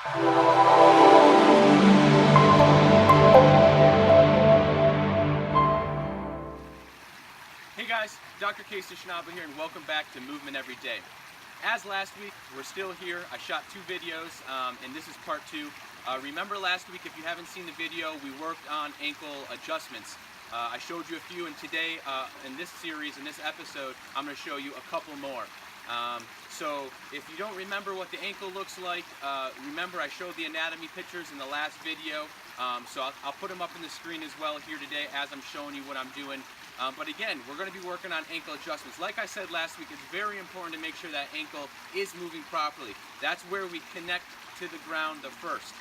Hey guys, Dr. Casey Schnabel here, and welcome back to Movement Every Day. As last week, we're still here. I shot 2 videos, and this is part 2. Remember last week, if you haven't seen the video, we worked on ankle adjustments. I showed you a few, and today, in this series, in this episode, I'm going to show you a couple more. So if you don't remember what the ankle looks like, remember I showed the anatomy pictures in the last video, so I'll put them up on the screen as well here today as I'm showing you what I'm doing. But again, we're going to be working on ankle adjustments. Like I said last week, it's very important to make sure that ankle is moving properly. That's where we connect to the ground the first,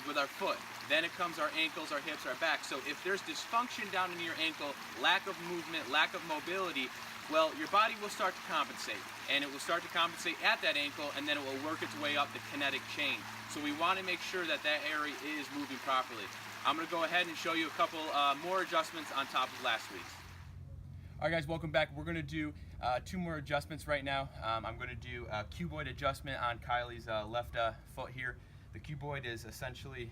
with our foot. Then it comes our ankles, our hips, our back. So if there's dysfunction down in your ankle, lack of movement, lack of mobility, well, your body will start to compensate. And it will start to compensate at that ankle, and then it will work its way up the kinetic chain. So we want to make sure that that area is moving properly. I'm going to go ahead and show you a couple more adjustments on top of last week's. Alright guys, welcome back. We're going to do 2 more adjustments right now. I'm going to do a cuboid adjustment on Kylie's left foot here. The cuboid is essentially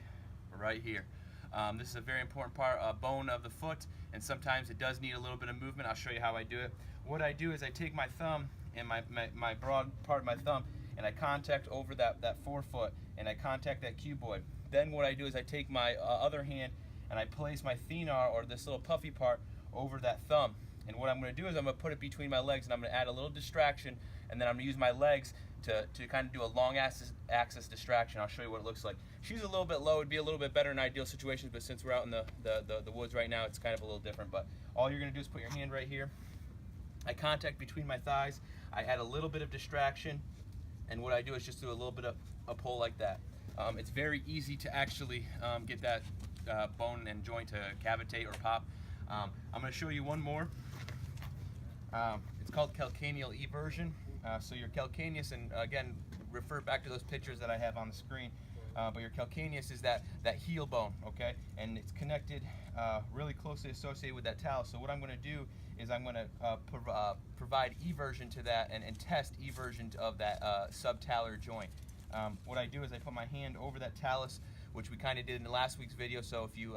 right here. This is a very important bone of the foot, and sometimes it does need a little bit of movement. I'll show you how I do it. What I do is I take my thumb and my broad part of my thumb, and I contact over that forefoot, and I contact that cuboid. Then what I do is I take my other hand and I place my thenar, or this little puffy part, over that thumb. And what I'm going to do is I'm going to put it between my legs, and I'm going to add a little distraction, and then I'm going to use my legs to kind of do a long axis distraction. I'll show you what it looks like. She's a little bit low. It would be a little bit better in ideal situations, but since we're out in the woods right now, it's kind of a little different. But all you're going to do is put your hand right here. I contact between my thighs. I add a little bit of distraction, and what I do is just do a little bit of a pull like that. It's very easy to actually get that bone and joint to cavitate or pop. I'm going to show you one more. It's called calcaneal eversion. So your calcaneus, and again, refer back to those pictures that I have on the screen, but your calcaneus is that heel bone, okay? And it's connected, really closely associated with that talus. So what I'm going to do is I'm going to provide eversion to that and test eversion of that subtalar joint. What I do is I put my hand over that talus, which we kind of did in the last week's video, so if you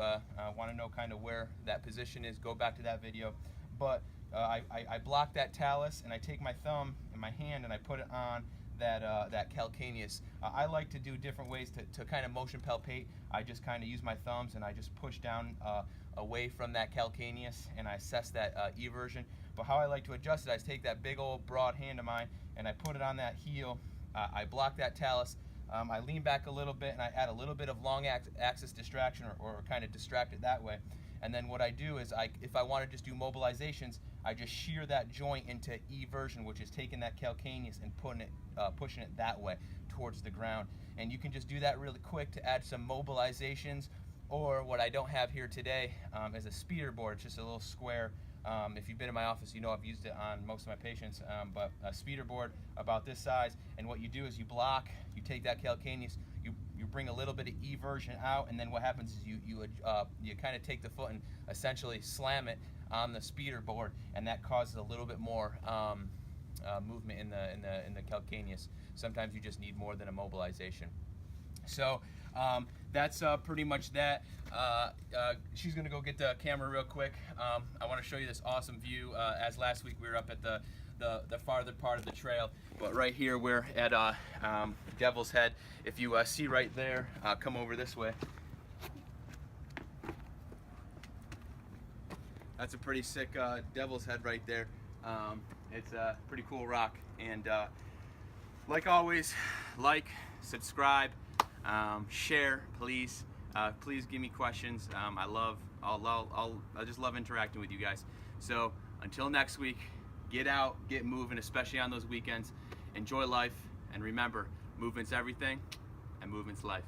want to know kind of where that position is, go back to that video. But I block that talus, and I take my thumb and my hand and I put it on that calcaneus. I like to do different ways to kind of motion palpate. I just kind of use my thumbs and I just push down away from that calcaneus, and I assess that eversion. But how I like to adjust it, I take that big old broad hand of mine and I put it on that heel. I block that talus. I lean back a little bit and I add a little bit of long axis distraction, or kind of distract it that way. And then what I do is, if I want to just do mobilizations, I just shear that joint into eversion, which is taking that calcaneus and pushing it that way towards the ground. And you can just do that really quick to add some mobilizations. Or what I don't have here today is a speeder board. It's just a little square. If you've been in my office, you know I've used it on most of my patients, but a speeder board about this size. And what you do is you block, you take that calcaneus, you bring a little bit of eversion out, and then what happens is you kind of take the foot and essentially slam it on the speeder board, and that causes a little bit more movement in the calcaneus. Sometimes you just need more than a mobilization. So that's pretty much that. She's gonna go get the camera real quick. I want to show you this awesome view. As last week we were up at the farther part of the trail, but right here we're at Devil's Head. If you see right there, come over this way. That's a pretty sick Devil's Head right there. It's a pretty cool rock, and like always, like, subscribe, share, please. Please give me questions. I just love interacting with you guys. So until next week, get out, get moving, especially on those weekends. Enjoy life, and remember, movement's everything, and movement's life.